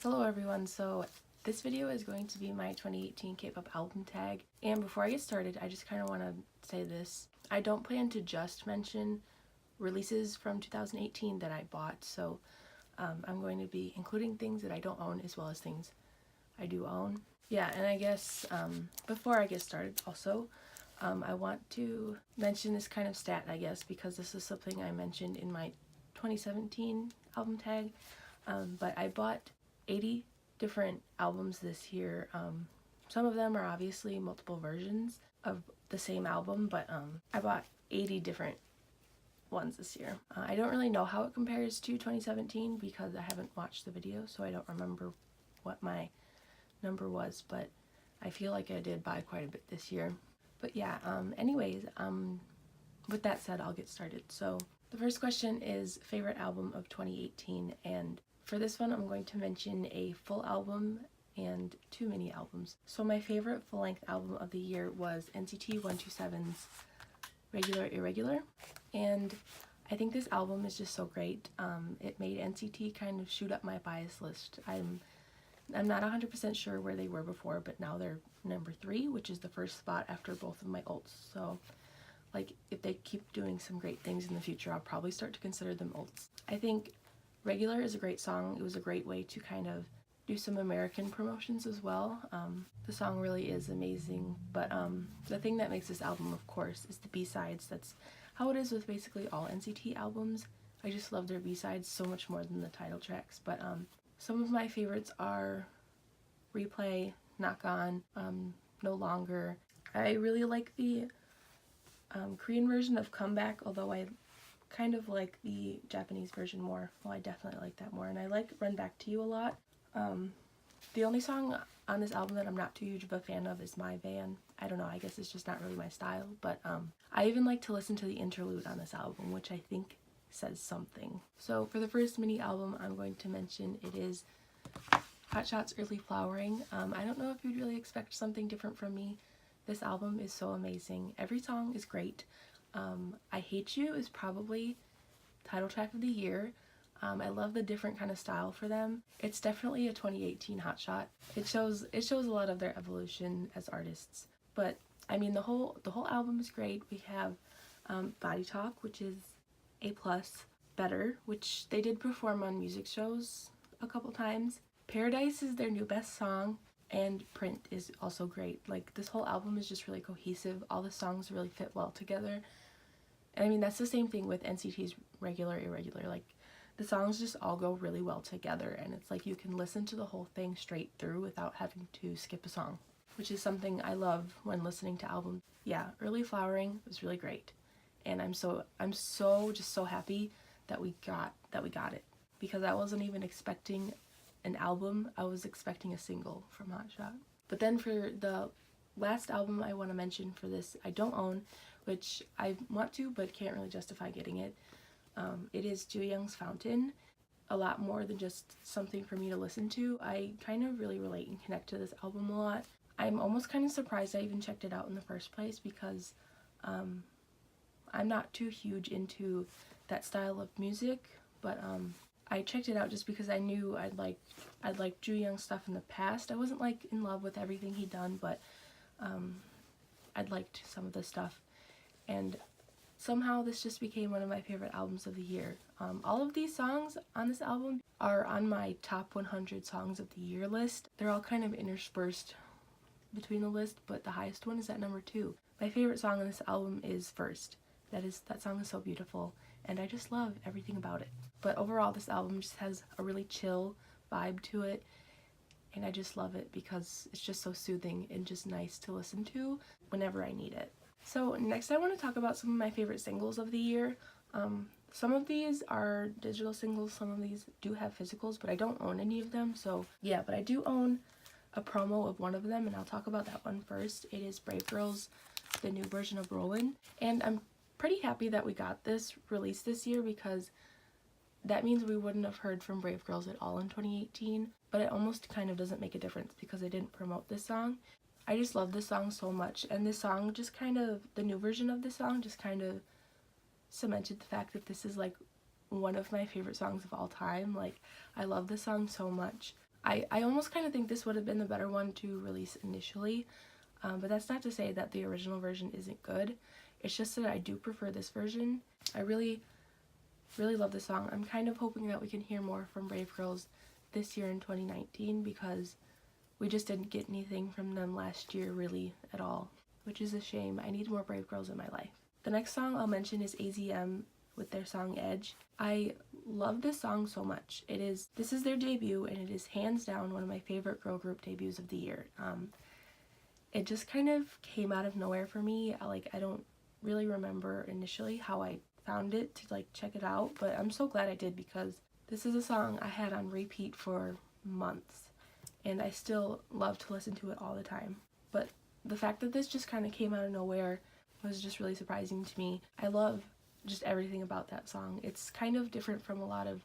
Hello everyone, so this video is going to be my 2018 K-pop album tag, and before I get started I just kind of want to say this. I don't plan to just mention releases from 2018 that I bought, so I'm going to be including things that I don't own as well as things I do own. Yeah, and I guess before I get started also, I want to mention this kind of stat, I guess, because this is something I mentioned in my 2017 album tag, but I bought 80 different albums this year. Some of them are obviously multiple versions of the same album, but I bought 80 different ones this year. I don't really know how it compares to 2017 because I haven't watched the video, so I don't remember what my number was, but I feel like I did buy quite a bit this year. But yeah, anyways, with that said, I'll get started. So the first question is favorite album of 2018, and for this one I'm going to mention a full album and two mini albums. So my favorite full-length album of the year was NCT 127's Regular Irregular, and I think this album is just so great. It made NCT kind of shoot up my bias list. I'm not 100% sure where they were before, but now they're number 3, which is the first spot after both of my ults. So like, if they keep doing some great things in the future, I'll probably start to consider them ults. I think Regular is a great song. It was a great way to kind of do some American promotions as well. The song really is amazing, but the thing that makes this album, of course, is the B-sides. That's how it is with basically all NCT albums. I just love their B-sides so much more than the title tracks, but some of my favorites are Replay, Knock On, No Longer. I really like the Korean version of Comeback, although I kind of like the Japanese version more. Well, I definitely like that more, and I like Run Back to You a lot. The only song on this album that I'm not too huge of a fan of is My Van. I don't know, I guess it's just not really my style, but I even like to listen to the interlude on this album, which I think says something. So for the first mini album I'm going to mention, it is Hotshot's Early Flowering. I don't know if you'd really expect something different from me. This album is so amazing. Every song is great. I Hate You is probably title track of the year. I love the different kind of style for them. It's definitely a 2018 hotshot. It shows a lot of their evolution as artists. But I mean, the whole album is great. We have Body Talk, which is A+, Better, which they did perform on music shows a couple times. Paradise is their new best song, and Print is also great. Like, this whole album is just really cohesive. All the songs really fit well together. And I mean, that's the same thing with NCT's Regular Irregular. Like, the songs just all go really well together, and it's like you can listen to the whole thing straight through without having to skip a song, which is something I love when listening to albums. Yeah, Early Flowering was really great, and I'm so just so happy that we got it, because I wasn't even expecting an album. I was expecting a single from Hotshot. But then for the last album I want to mention for this, I don't own, which I want to but can't really justify getting it. It is Jooyoung's Fountain. A lot more than just something for me to listen to. I kind of really relate and connect to this album a lot. I'm almost kind of surprised I even checked it out in the first place, because I'm not too huge into that style of music, but I checked it out just because I knew I'd like Jooyoung's stuff in the past. I wasn't like in love with everything he'd done, but I'd liked some of the stuff, and somehow this just became one of my favorite albums of the year. All of these songs on this album are on my top 100 songs of the year list. They're all kind of interspersed between the list, but the highest one is at number 2. My favorite song on this album is First. That song is so beautiful, and I just love everything about it. But overall, this album just has a really chill vibe to it, and I just love it because it's just so soothing and just nice to listen to whenever I need it. So next I want to talk about some of my favorite singles of the year. Some of these are digital singles, some of these do have physicals, but I don't own any of them. So yeah, but I do own a promo of one of them, and I'll talk about that one first. It is Brave Girls, the new version of Rollin', and I'm pretty happy that we got this released this year, because that means we wouldn't have heard from Brave Girls at all in 2018, but it almost kind of doesn't make a difference because they didn't promote this song. I just love this song so much, and this song just kind of, the new version of this song just kind of cemented the fact that this is like one of my favorite songs of all time. Like, I love this song so much. I almost kind of think this would have been the better one to release initially, but that's not to say that the original version isn't good. It's just that I do prefer this version. I really love this song. I'm kind of hoping that we can hear more from Brave Girls this year in 2019 because we just didn't get anything from them last year really at all, which is a shame. I need more Brave Girls in my life. The next song I'll mention is AZM with their song Edge. I love this song so much. This is their debut, and it is hands down one of my favorite girl group debuts of the year. It just kind of came out of nowhere for me. I don't really remember initially how I found it to check it out, but I'm so glad I did because this is a song I had on repeat for months, and I still love to listen to it all the time. But the fact that this just kind of came out of nowhere was just really surprising to me. I love just everything about that song. It's kind of different from a lot of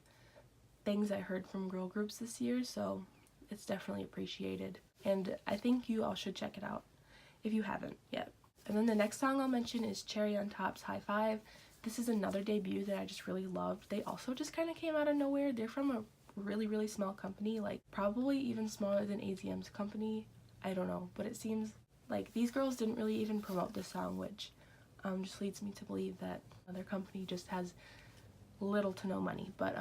things I heard from girl groups this year, so it's definitely appreciated. And I think you all should check it out if you haven't yet. And then the next song I'll mention is Cherry on Top's High Five. This is another debut that I just really loved. They also just kind of came out of nowhere. They're from a really small company, probably even smaller than AZM's company. I don't know, but it seems like these girls didn't really even promote this song, which just leads me to believe that their company just has little to no money. But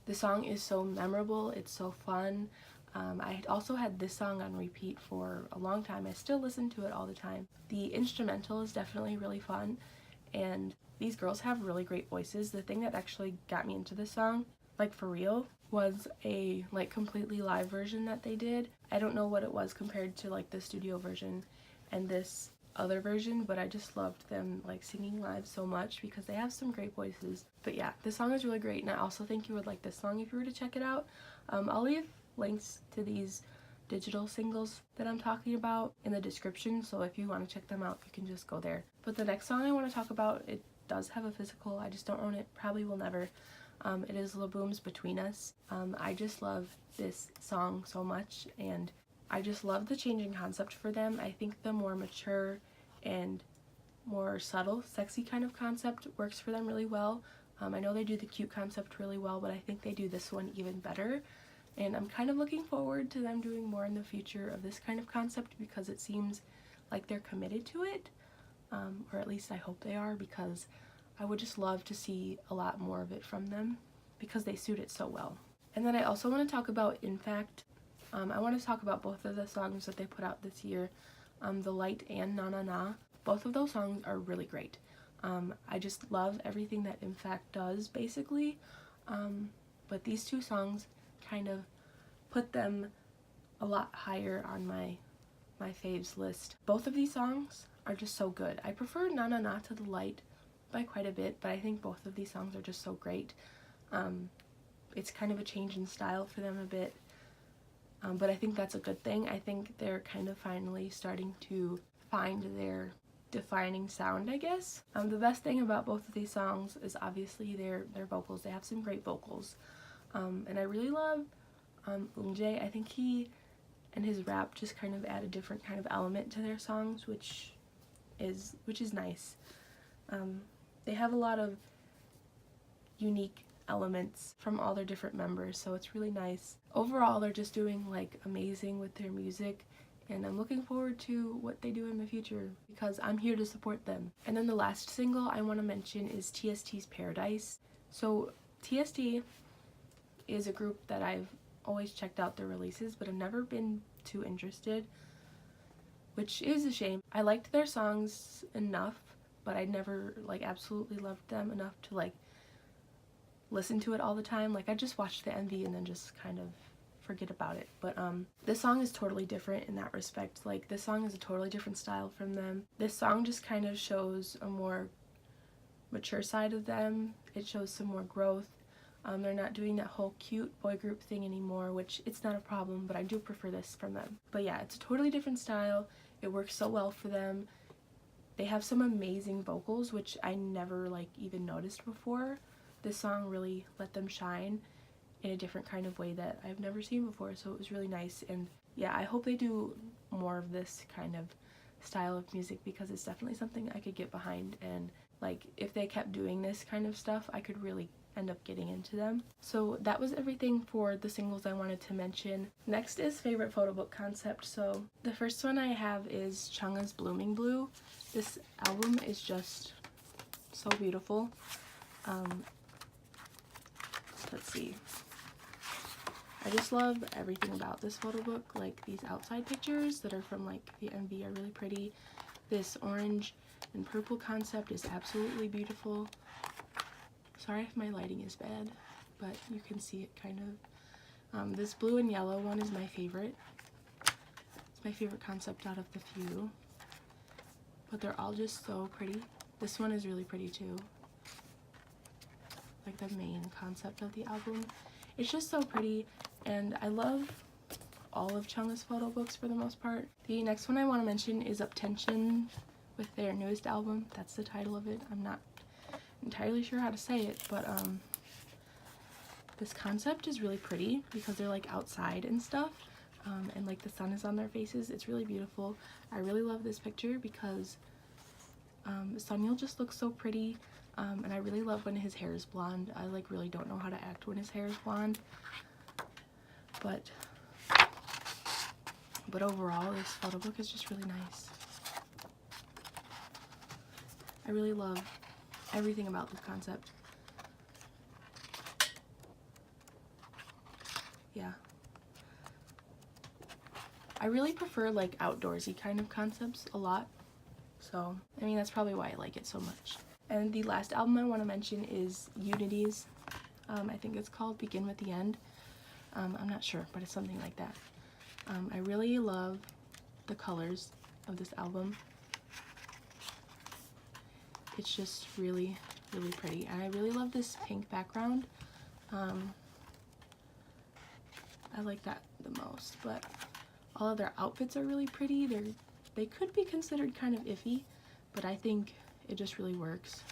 the song is so memorable. It's so fun. I also had this song on repeat for a long time. I still listen to it all the time. The instrumental is definitely really fun, and these girls have really great voices. The thing that actually got me into this song, for real, was a completely live version that they did. I don't know what it was compared to the studio version and this other version, but I just loved them singing live so much because they have some great voices. But yeah, this song is really great, and I also think you would like this song if you were to check it out. I'll leave links to these digital singles that I'm talking about in the description, so if you want to check them out, you can just go there. But the next song I want to talk about, it does have a physical. I just don't own it, probably will never. It is Laboom's Between Us. I just love this song so much, and I just love the changing concept for them. I think the more mature and more subtle, sexy kind of concept works for them really well. I know they do the cute concept really well, but I think they do this one even better. And I'm kind of looking forward to them doing more in the future of this kind of concept because it seems like they're committed to it. Or at least I hope they are, because I would just love to see a lot more of it from them because they suit it so well. And then I also want to talk about In Fact. I want to talk about both of the songs that they put out this year, The Light and Na Na Na. Both of those songs are really great. I just love everything that In Fact does, basically. But these two songs kind of put them a lot higher on my faves list. Both of these songs are just so good. I prefer Na Na Na to The Light by quite a bit, but I think both of these songs are just so great. It's kind of a change in style for them a bit, but I think that's a good thing. I think they're kind of finally starting to find their defining sound, I guess. The best thing about both of these songs is obviously their vocals. They have some great vocals. And I really love Eunjae. I think he and his rap just kind of add a different kind of element to their songs, which is nice. They have a lot of unique elements from all their different members, so it's really nice. Overall, they're just doing amazing with their music, and I'm looking forward to what they do in the future because I'm here to support them. And then the last single I want to mention is TST's Paradise. So TST is a group that I've always checked out their releases, but I've never been too interested, which is a shame. I liked their songs enough, but I never absolutely loved them enough to listen to it all the time. I just watched the MV and then just kind of forget about it. But this song is totally different in that respect. This song is a totally different style from them. This song just kind of shows a more mature side of them. It shows some more growth. They're not doing that whole cute boy group thing anymore, which it's not a problem, but I do prefer this from them. But yeah, it's a totally different style. It works so well for them. They have some amazing vocals, which I never even noticed before. This song really let them shine in a different kind of way that I've never seen before, so it was really nice. And yeah, I hope they do more of this kind of style of music because it's definitely something I could get behind, and if they kept doing this kind of stuff, I could really end up getting into them. So that was everything for the singles I wanted to mention. Next is favorite photo book concept. So the first one I have is Chungha's Blooming Blue. This album is just so beautiful. Let's see. I just love everything about this photo book. Like these outside pictures that are from like the MV are really pretty. This orange and purple concept is absolutely beautiful. Sorry if my lighting is bad, but you can see it kind of. This blue and yellow one is my favorite. It's my favorite concept out of the few. But they're all just so pretty. This one is really pretty too. Like the main concept of the album. It's just so pretty, and I love all of Chungha's photo books for the most part. The next one I want to mention is Up Tension with their newest album. That's the title of it. I'm not entirely sure how to say it, but this concept is really pretty because they're like outside and stuff, and like the sun is on their faces. It's really beautiful. I really love this picture because Sunil just looks so pretty, and I really love when his hair is blonde. I like really don't know how to act when his hair is blonde, but overall this photo book is just really nice. I really love everything about this concept. Yeah. I really prefer like outdoorsy kind of concepts a lot. So, I mean, that's probably why I like it so much. And the last album I want to mention is Unity's. I think it's called Begin with the End. I'm not sure, but it's something like that. I really love the colors of this album. It's just really, really pretty. And I really love this pink background. I like that the most, but all of their outfits are really pretty. They could be considered kind of iffy, but I think it just really works.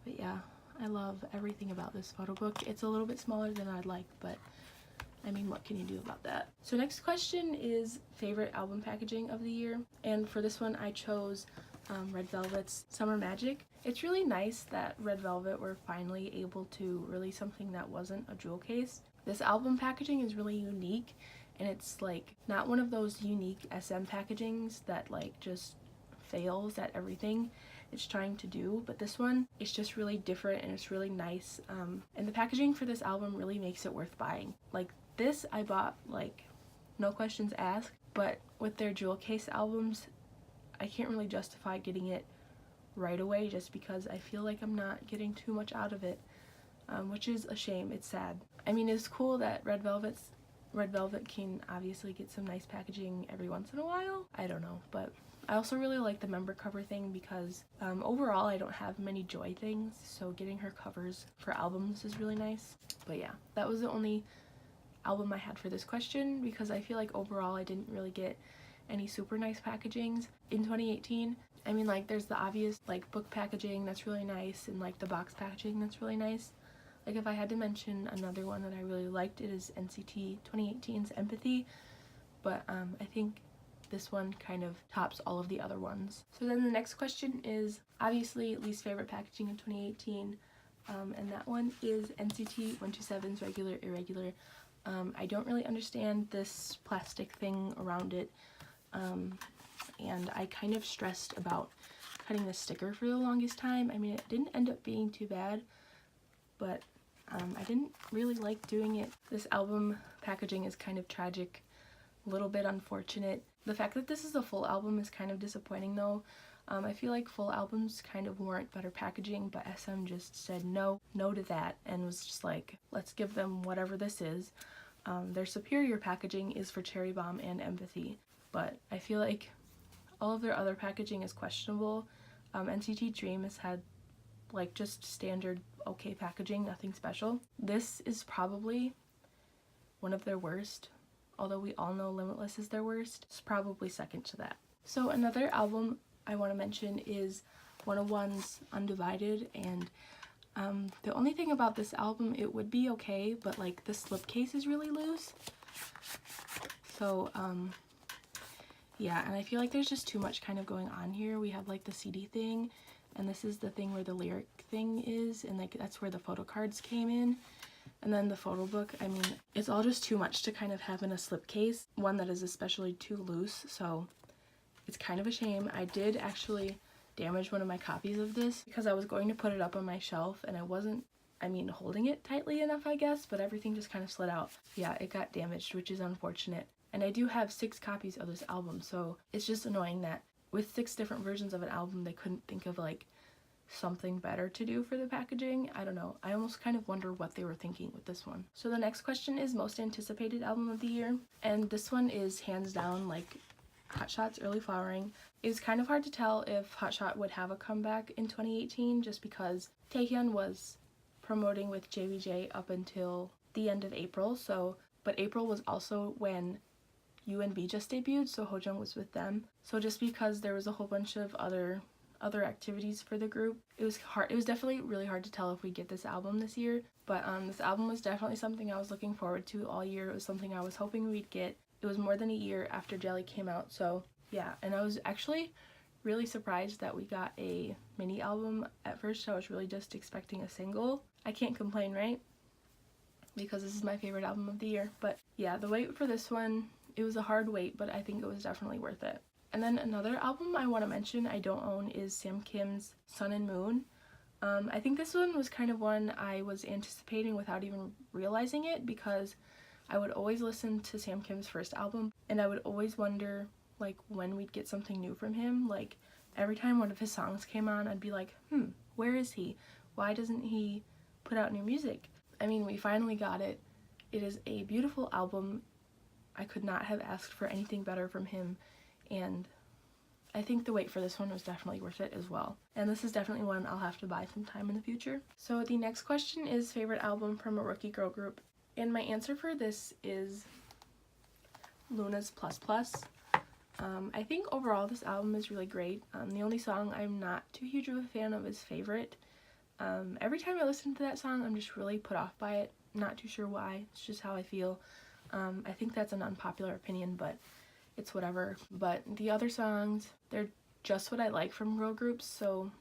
But yeah, I love everything about this photo book. It's a little bit smaller than I'd like, but I mean, what can you do about that? So next question is favorite album packaging of the year. And for this one, I chose Red Velvet's Summer Magic. It's really nice that Red Velvet were finally able to release something that wasn't a jewel case. This album packaging is really unique, and it's like not one of those unique SM packagings that like just fails at everything it's trying to do, but this one is just really different and it's really nice, and the packaging for this album really makes it worth buying. Like this I bought like no questions asked, but with their jewel case albums I can't really justify getting it right away just because I feel like I'm not getting too much out of it, which is a shame. It's sad. I mean, it's cool that Red Velvet can obviously get some nice packaging every once in a while. I don't know, but I also really like the member cover thing because overall I don't have many Joy things, so getting her covers for albums is really nice. But yeah, that was the only album I had for this question because I feel like overall I didn't really get any super nice packagings in 2018. I mean, like there's the obvious like book packaging that's really nice and like the box packaging that's really nice. Like if I had to mention another one that I really liked, it is NCT 2018's Empathy, but I think this one kind of tops all of the other ones. So then the next question is obviously least favorite packaging in 2018, and that one is NCT 127's Regular Irregular. I don't really understand this plastic thing around it, and I kind of stressed about cutting the sticker for the longest time. I mean, it didn't end up being too bad, but I didn't really like doing it. This album packaging is kind of tragic, a little bit unfortunate. The fact that this is a full album is kind of disappointing though. I feel like full albums kind of warrant better packaging, but SM just said no to that and was just like, let's give them whatever this is. Their superior packaging is for Cherry Bomb and Empathy, but I feel like all of their other packaging is questionable. NCT Dream has had like just standard okay packaging, nothing special. This is probably one of their worst, although we all know Limitless is their worst. It's probably second to that. So another album I want to mention is 101's Undivided, and the only thing about this album, it would be okay, but like the slipcase is really loose. So yeah, and I feel like there's just too much kind of going on here. We have like the CD thing, and this is the thing where the lyrics thing is, and like that's where the photo cards came in. And then the photo book, I mean, it's all just too much to kind of have in a slipcase, one that is especially too loose, so it's kind of a shame. I did actually damage one of my copies of this because I was going to put it up on my shelf and I wasn't, holding it tightly enough, I guess, but everything just kind of slid out. Yeah, it got damaged, which is unfortunate. And I do have 6 copies of this album, so it's just annoying that with 6 different versions of an album, they couldn't think of like something better to do for the packaging. I don't know. I almost kind of wonder what they were thinking with this one. So the next question is most anticipated album of the year, and this one is hands down like Hot Shot's Early Flowering. It was kind of hard to tell if Hot Shot would have a comeback in 2018 just because Taehyun was promoting with JVJ up until the end of April, but April was also when UNB just debuted, so Hojung was with them. So just because there was a whole bunch of other activities for the group, it was definitely really hard to tell if we get this album this year, but this album was definitely something I was looking forward to all year. It was something I was hoping we'd get. It was more than a year after Jelly came out, so yeah, and I was actually really surprised that we got a mini album. At first I was really just expecting a single. I can't complain, right? Because this is my favorite album of the year. But yeah, the wait for this one, it was a hard wait, but I think it was definitely worth it. And then another album I want to mention I don't own is Sam Kim's Sun and Moon. I think this one was kind of one I was anticipating without even realizing it, because I would always listen to Sam Kim's first album and I would always wonder like when we'd get something new from him. Like every time one of his songs came on, I'd be like, where is he? Why doesn't he put out new music? I mean, we finally got it. It is a beautiful album. I could not have asked for anything better from him, and I think the wait for this one was definitely worth it as well. And this is definitely one I'll have to buy sometime in the future. So the next question is favorite album from a rookie girl group, and my answer for this is Luna's Plus Plus. I think overall this album is really great. The only song I'm not too huge of a fan of is Favorite. Every time I listen to that song, I'm just really put off by it. Not too sure why. It's just how I feel. I think that's an unpopular opinion, but it's whatever. But the other songs, they're just what I like from girl groups, so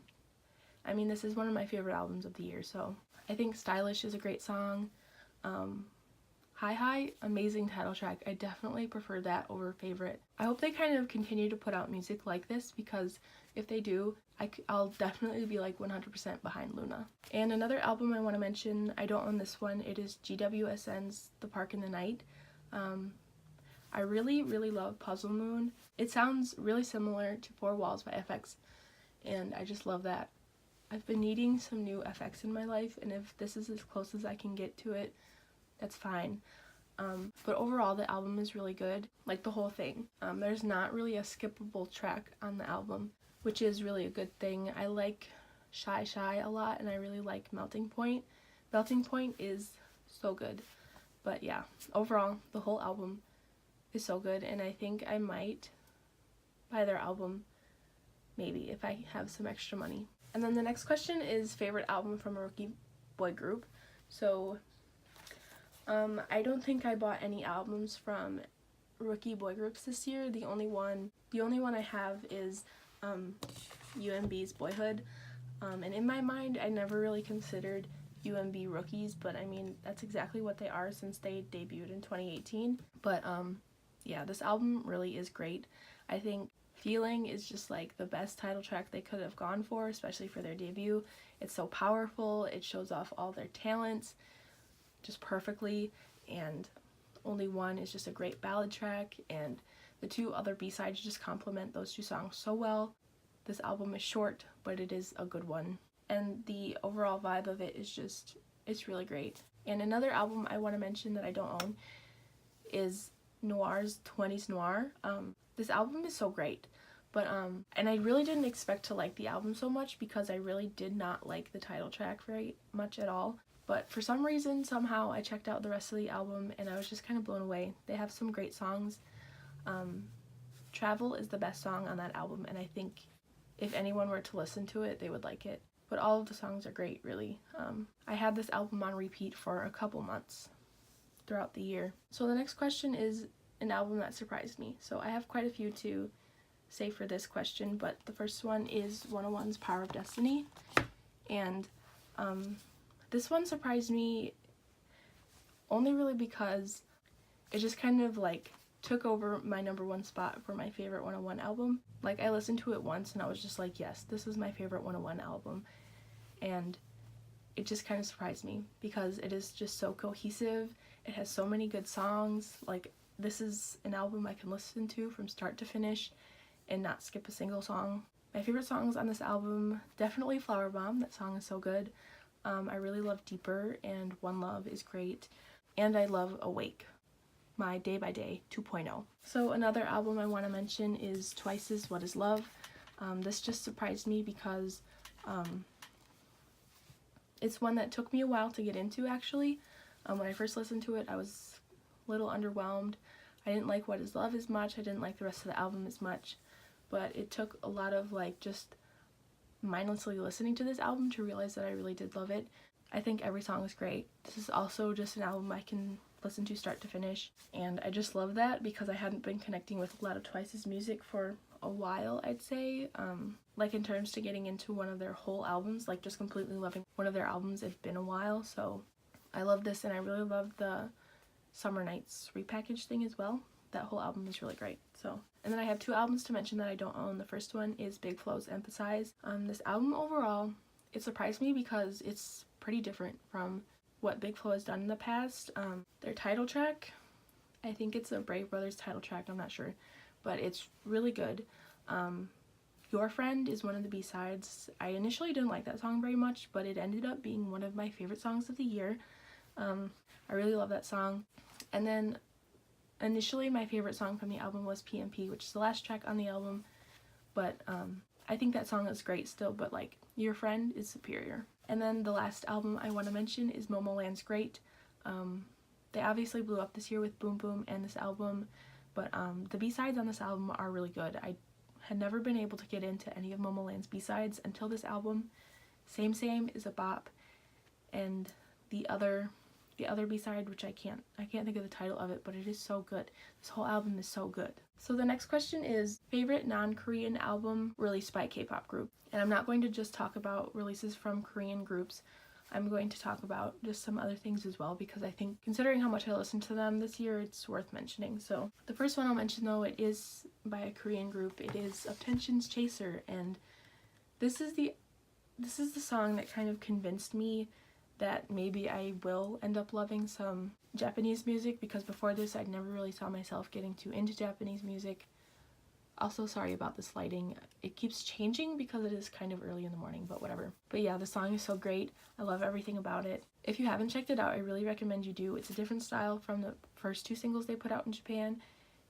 I mean, this is one of my favorite albums of the year. So I think Stylish is a great song. Hi Hi, amazing title track. I definitely prefer that over Favorite. I hope they kind of continue to put out music like this, because if they do, I'll definitely be like 100% behind Luna. And another album I want to mention, I don't own this one, it is GWSN's The Park in the Night. I really love Puzzle Moon. It sounds really similar to Four Walls by FX, and I just love that. I've been needing some new FX in my life, and if this is as close as I can get to it, that's fine. But overall the album is really good, like the whole thing. There's not really a skippable track on the album, which is really a good thing. I like Shy Shy a lot, and I really like Melting Point. Melting Point is so good. But yeah, overall the whole album is so good, and I think I might buy their album maybe if I have some extra money. And then the next question is favorite album from a rookie boy group. So I don't think I bought any albums from rookie boy groups this year. The only one I have is UMB's Boyhood, and in my mind I never really considered UMB rookies, but I mean that's exactly what they are since they debuted in 2018. But yeah, this album really is great. I think Feeling is just like the best title track they could have gone for, especially for their debut. It's so powerful, it shows off all their talents just perfectly, and Only One is just a great ballad track, and the 2 other B-sides just complement those 2 songs so well. This album is short, but it is a good one, and the overall vibe of it is just, it's really great. And another album I want to mention that I don't own is Noir's 20s Noir. This album is so great, but and I really didn't expect to like the album so much, because I really did not like the title track very much at all. But for some reason, somehow, I checked out the rest of the album and I was just kind of blown away. They have some great songs. Travel is the best song on that album, and I think if anyone were to listen to it, they would like it. But all of the songs are great, really. I had this album on repeat for a couple months throughout the year. So the next question is an album that surprised me. So I have quite a few to say for this question, but the first one is 101's Power of Destiny. And this one surprised me only really because it just kind of like took over my #1 spot for my favorite 101 album. Like, I listened to it once and I was just like, yes, this is my favorite 101 album. And it just kind of surprised me because it is just so cohesive. It has so many good songs. Like, this is an album I can listen to from start to finish and not skip a single song. My favorite songs on this album, definitely Flower Bomb. That song is so good. I really love Deeper, and One Love is great. And I love Awake, my Day by Day 2.0. So another album I want to mention is Twice's What Is Love. This just surprised me because it's one that took me a while to get into, actually. When I first listened to it, I was a little underwhelmed. I didn't like What Is Love as much. I didn't like the rest of the album as much. But it took a lot of like just mindlessly listening to this album to realize that I really did love it. I think every song is great. This is also just an album I can listen to start to finish, and I just love that because I hadn't been connecting with a lot of Twice's music for a while, I'd say. Like, in terms to getting into one of their whole albums, like just completely loving one of their albums, it's been a while. So I love this, and I really love the Summer Nights repackaged thing as well. That whole album is really great. So, and then I have 2 albums to mention that I don't own. The first one is Big Flow's Emphasize. This album overall, it surprised me because it's pretty different from what Big Flo has done in the past. Their title track, I think it's a Brave Brothers title track, I'm not sure, but it's really good. Your Friend is one of the B-sides. I initially didn't like that song very much, but it ended up being one of my favorite songs of the year. I really love that song. And then initially my favorite song from the album was PMP, which is the last track on the album, but I think that song is great still, but like Your Friend is superior. And then the last album I want to mention is Momoland's Great. They obviously blew up this year with Boom Boom and this album, but the B-sides on this album are really good. I had never been able to get into any of Momoland's B-sides until this album. Same Same is a bop, and the other B-side, which I can't think of the title of it, but it is so good. This whole album is so good. So the next question is favorite non-Korean album released by a K-pop group. And I'm not going to just talk about releases from Korean groups. I'm going to talk about just some other things as well, because I think considering how much I listened to them this year, it's worth mentioning. So the first one I'll mention, though, it is by a Korean group. It is Uptension's Chaser, and this is the song that kind of convinced me that maybe I will end up loving some Japanese music, because before this I never really saw myself getting too into Japanese music. Also, sorry about this lighting. It keeps changing because it is kind of early in the morning, but whatever. But yeah, the song is so great. I love everything about it. If you haven't checked it out, I really recommend you do. It's a different style from the first 2 singles they put out in Japan,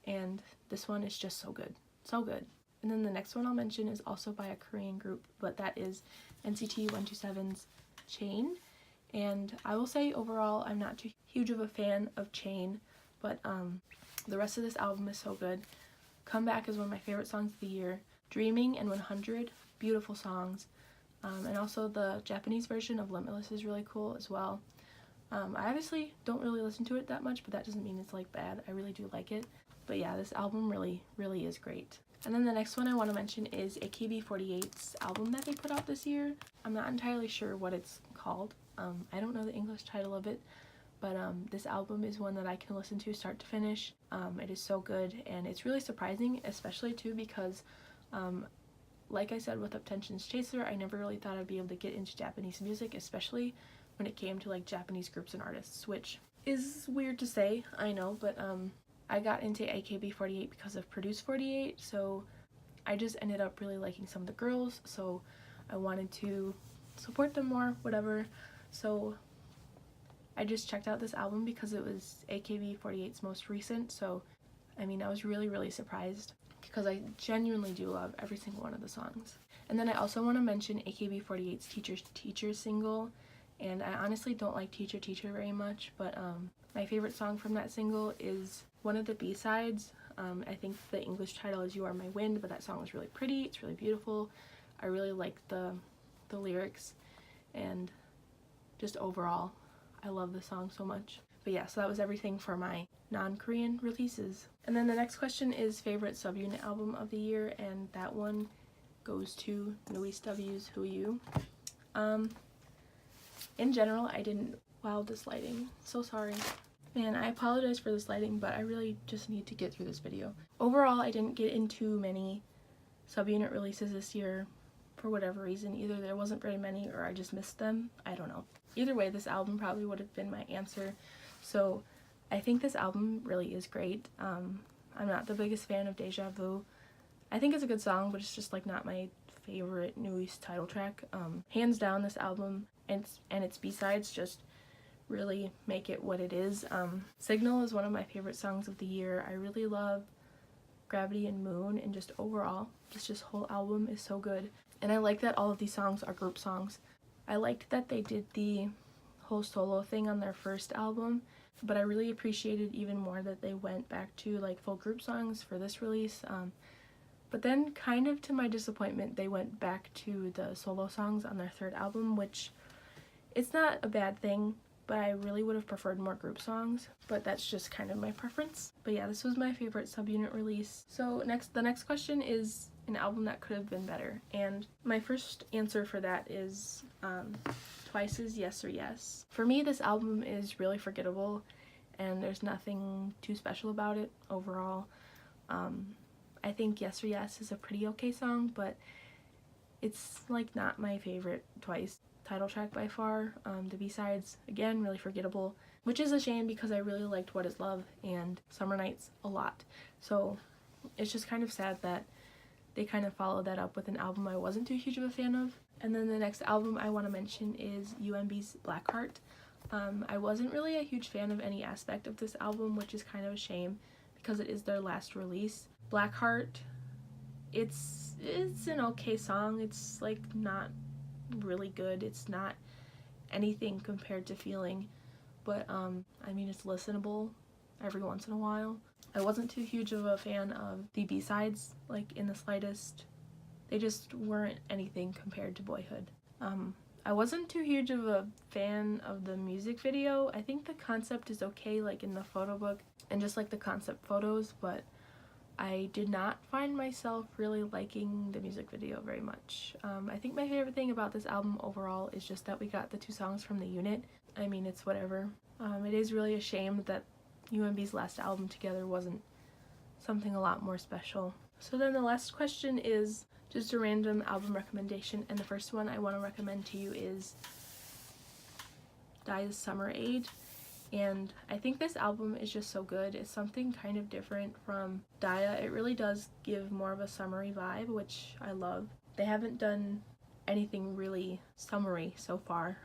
and this one is just so good. So good. And then the next one I'll mention is also by a Korean group, but that is NCT 127's Chain. And I will say overall I'm not too huge of a fan of Chain, but the rest of this album is so good. Comeback is one of my favorite songs of the year. Dreaming and 100, beautiful songs. And also the Japanese version of Limitless is really cool as well. I obviously don't really listen to it that much, but that doesn't mean it's like bad. I really do like it. But yeah, this album really is great. And then the next one I want to mention is AKB48's album that they put out this year. I'm not entirely sure what it's called. I don't know the English title of it, but this album is one that I can listen to start to finish. It is so good, and it's really surprising, especially too because like I said with Uptension's Chaser, I never really thought I'd be able to get into Japanese music, especially when it came to like Japanese groups and artists, which is weird to say, I know, but I got into AKB48 because of Produce 48, so I just ended up really liking some of the girls, so I wanted to support them more, whatever. So I just checked out this album because it was AKB48's most recent, so I mean I was really surprised because I genuinely do love every single one of the songs. And then I also want to mention AKB48's Teacher single, and I honestly don't like Teacher very much, but my favorite song from that single is one of the B-sides. I think the English title is You Are My Wind, but that song was really pretty, it's really beautiful. I really like the lyrics, and just overall I love the song so much. But yeah, so that was everything for my non-Korean releases. And then the next question is favorite subunit album of the year, and that one goes to Noise W's Who You. In general, I didn't, wow, this lighting, so sorry. Man, I apologize for this lighting, but I really just need to get through this video. Overall, I didn't get into many subunit releases this year for whatever reason. Either there wasn't very many or I just missed them. I don't know. Either way, this album probably would have been my answer. So I think this album really is great. I'm not the biggest fan of Deja Vu. I think it's a good song, but it's just like not my favorite newest title track. Hands down, this album and its B-sides just really make it what it is. Signal is one of my favorite songs of the year. I really love Gravity and Moon, and just overall, this just whole album is so good. And I like that all of these songs are group songs. I liked that they did the whole solo thing on their first album, but I really appreciated even more that they went back to like full group songs for this release. But then, kind of to my disappointment, they went back to the solo songs on their third album, which it's not a bad thing, but I really would have preferred more group songs, but that's just kind of my preference. But yeah, this was my favorite subunit release. So the next question is an album that could have been better, and my first answer for that is Twice's Yes or Yes. For me, this album is really forgettable, and there's nothing too special about it overall. I think Yes or Yes is a pretty okay song, but it's like not my favorite Twice title track by far. The B-sides, again, really forgettable, which is a shame because I really liked What Is Love and Summer Nights a lot. So it's just kind of sad that they kind of followed that up with an album I wasn't too huge of a fan of. And then the next album I want to mention is UMB's Blackheart. I wasn't really a huge fan of any aspect of this album, which is kind of a shame because it is their last release. Blackheart, it's an okay song. It's like not really good. It's not anything compared to Feeling, but I mean, it's listenable every once in a while. I wasn't too huge of a fan of the B-sides, like in the slightest. They just weren't anything compared to Boyhood. I wasn't too huge of a fan of the music video. I think the concept is okay, like in the photo book and just like the concept photos, but I did not find myself really liking the music video very much. I think my favorite thing about this album overall is just that we got the 2 songs from the unit. I mean, it's whatever. It is really a shame that UMB's last album together wasn't something a lot more special. So then the last question is just a random album recommendation, and the first one I want to recommend to you is Dia's Summer Age. And I think this album is just so good. It's something kind of different from Dia. It really does give more of a summery vibe, which I love. They haven't done anything really summery so far,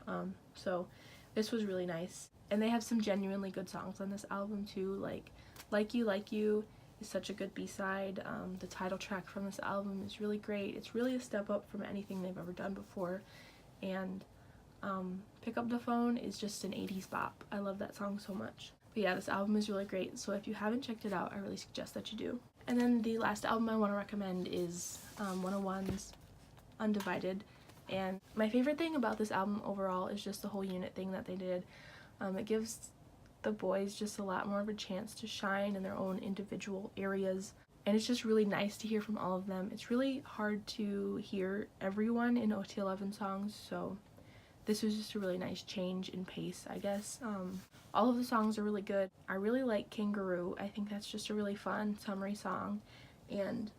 so this was really nice. And they have some genuinely good songs on this album too, Like You is such a good B-side. The title track from this album is really great. It's really a step up from anything they've ever done before. And Pick Up the Phone is just an 80s bop. I love that song so much. But yeah, this album is really great, so if you haven't checked it out, I really suggest that you do. And then the last album I want to recommend is 101's Undivided. And my favorite thing about this album overall is just the whole unit thing that they did. It gives the boys just a lot more of a chance to shine in their own individual areas, and it's just really nice to hear from all of them. It's really hard to hear everyone in OT11 songs, so this was just a really nice change in pace, I guess. All of the songs are really good. I really like Kangaroo. I think that's just a really fun, summery song, and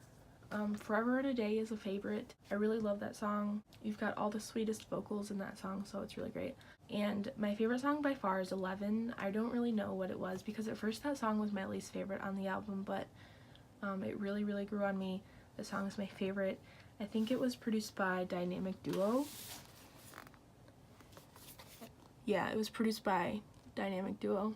Forever and a Day is a favorite. I really love that song. You've got all the sweetest vocals in that song, so it's really great. And my favorite song by far is 11. I don't really know what it was, because at first that song was my least favorite on the album, but it really, really grew on me. The song is my favorite. I think it was produced by Dynamic Duo. Yeah, it was produced by Dynamic Duo.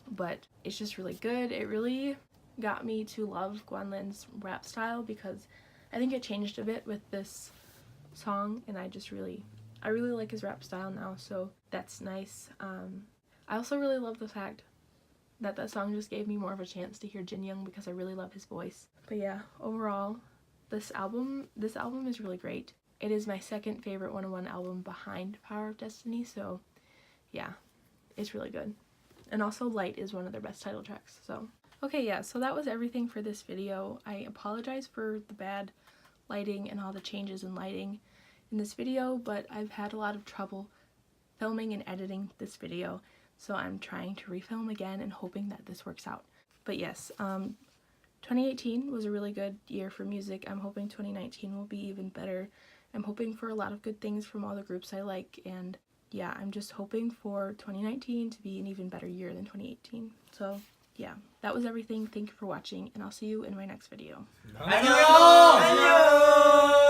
But it's just really good. It really got me to love Gwenlin's rap style, because I think it changed a bit with this song, and I really like his rap style now, so that's nice. I also really love the fact that that song just gave me more of a chance to hear Jin Young, because I really love his voice. But yeah, overall, this album is really great. It is my second favorite 101 album behind Power of Destiny, so yeah, it's really good. And also Light is one of their best title tracks, so. Okay, yeah, so that was everything for this video. I apologize for the bad lighting and all the changes in lighting. in this video, but I've had a lot of trouble filming and editing this video, so I'm trying to refilm again and hoping that this works out. But yes, 2018 was a really good year for music. I'm hoping 2019 will be even better. I'm hoping for a lot of good things from all the groups I like, and yeah, I'm just hoping for 2019 to be an even better year than 2018. So yeah, that was everything. Thank you for watching, and I'll see you in my next video. 안녕!